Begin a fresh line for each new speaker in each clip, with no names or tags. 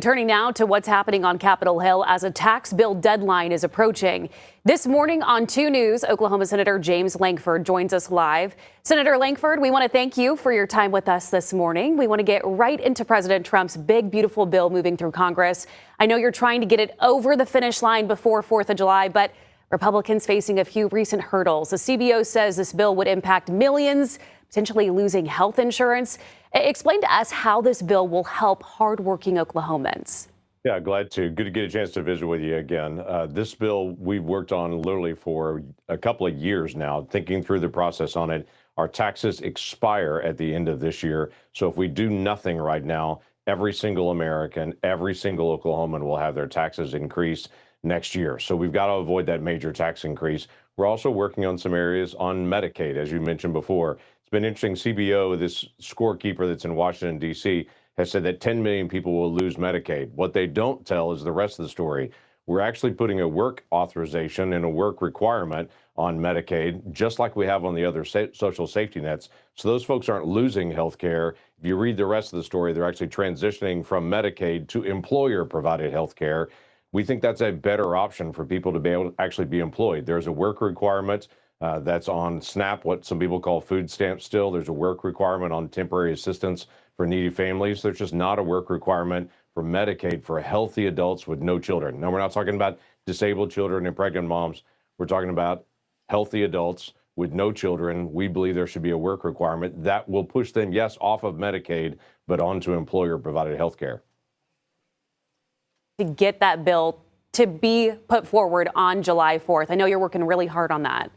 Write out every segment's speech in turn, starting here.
Turning now to what's happening on Capitol Hill as a tax bill deadline is approaching. This morning on 2 News, Oklahoma Senator James Lankford joins us live. Senator Lankford, we want to thank you for your time with us this morning. We want to get right into President Trump's big, beautiful bill moving through Congress. I know you're trying to get it over the finish line before 4th of July, but Republicans facing a few recent hurdles. The CBO says this bill would impact millions, potentially losing health insurance. Explain to us how this bill will help hardworking Oklahomans.
Yeah, glad to. Good to get a chance to visit with you again. This bill we've worked on literally for a couple of years now, thinking through the process on it. Our taxes expire at the end of this year. So if we do nothing right now, every single American, every single Oklahoman will have their taxes increase next year. So we've got to avoid that major tax increase. We're also working on some areas on Medicaid, as you mentioned before. It's been interesting. CBO, this scorekeeper that's in Washington, D.C., has said that 10 million people will lose Medicaid. What they don't tell is the rest of the story. We're actually putting a work authorization and a work requirement on Medicaid, just like we have on the other social safety nets. So those folks aren't losing health care. If you read the rest of the story, they're actually transitioning from Medicaid to employer-provided health care. We think that's a better option for people to be able to actually be employed. There's a work requirement that's on SNAP, what some people call food stamps still. There's a work requirement on temporary assistance for needy families. There's just not a work requirement for Medicaid for healthy adults with no children. Now, we're not talking about disabled children and pregnant moms. We're talking about healthy adults with no children. We believe there should be a work requirement that will push them, yes, off of Medicaid, but onto employer-provided health care.
To get that bill to be put forward on July 4th. I know you're working really hard on that.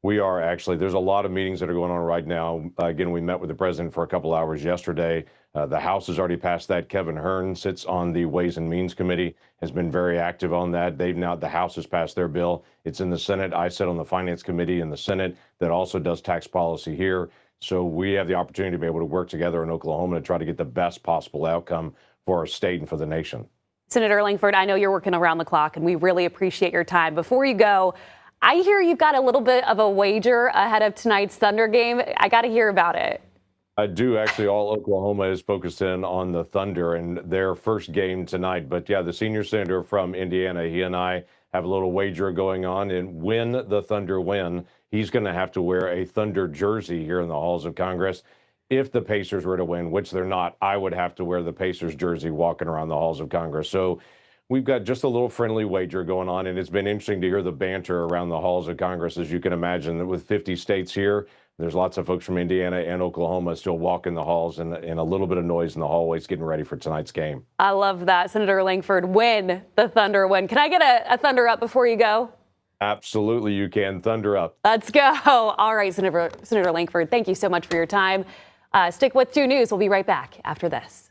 We are actually. There's a lot of meetings that are going on right now. Again, we met with the president for a couple hours yesterday. The House has already passed that. Kevin Hearn sits on the Ways and Means Committee, has been very active on that. The House has passed their bill. It's in the Senate. I sit on the Finance Committee in the Senate that also does tax policy here. So we have the opportunity to be able to work together in Oklahoma to try to get the best possible outcome for our state and for the nation.
Senator Lankford, I know you're working around the clock, and we really appreciate your time. Before you go, I hear you've got a little bit of a wager ahead of tonight's Thunder game. I got to hear about it.
I do. Actually, all Oklahoma is focused in on the Thunder and their first game tonight. But yeah, the senior senator from Indiana, he and I have a little wager going on. And when the Thunder win, he's going to have to wear a Thunder jersey here in the halls of Congress. If the Pacers were to win, which they're not, I would have to wear the Pacers jersey walking around the halls of Congress. So we've got just a little friendly wager going on, and it's been interesting to hear the banter around the halls of Congress. As you can imagine, with 50 states here, there's lots of folks from Indiana and Oklahoma still walking the halls and a little bit of noise in the hallways getting ready for tonight's game.
I love that. Senator Lankford, when the Thunder win. Can I get a thunder up before you go?
Absolutely, you can. Thunder up.
Let's go. All right, Senator Lankford, thank you so much for your time. Stick with 2 News. We'll be right back after this.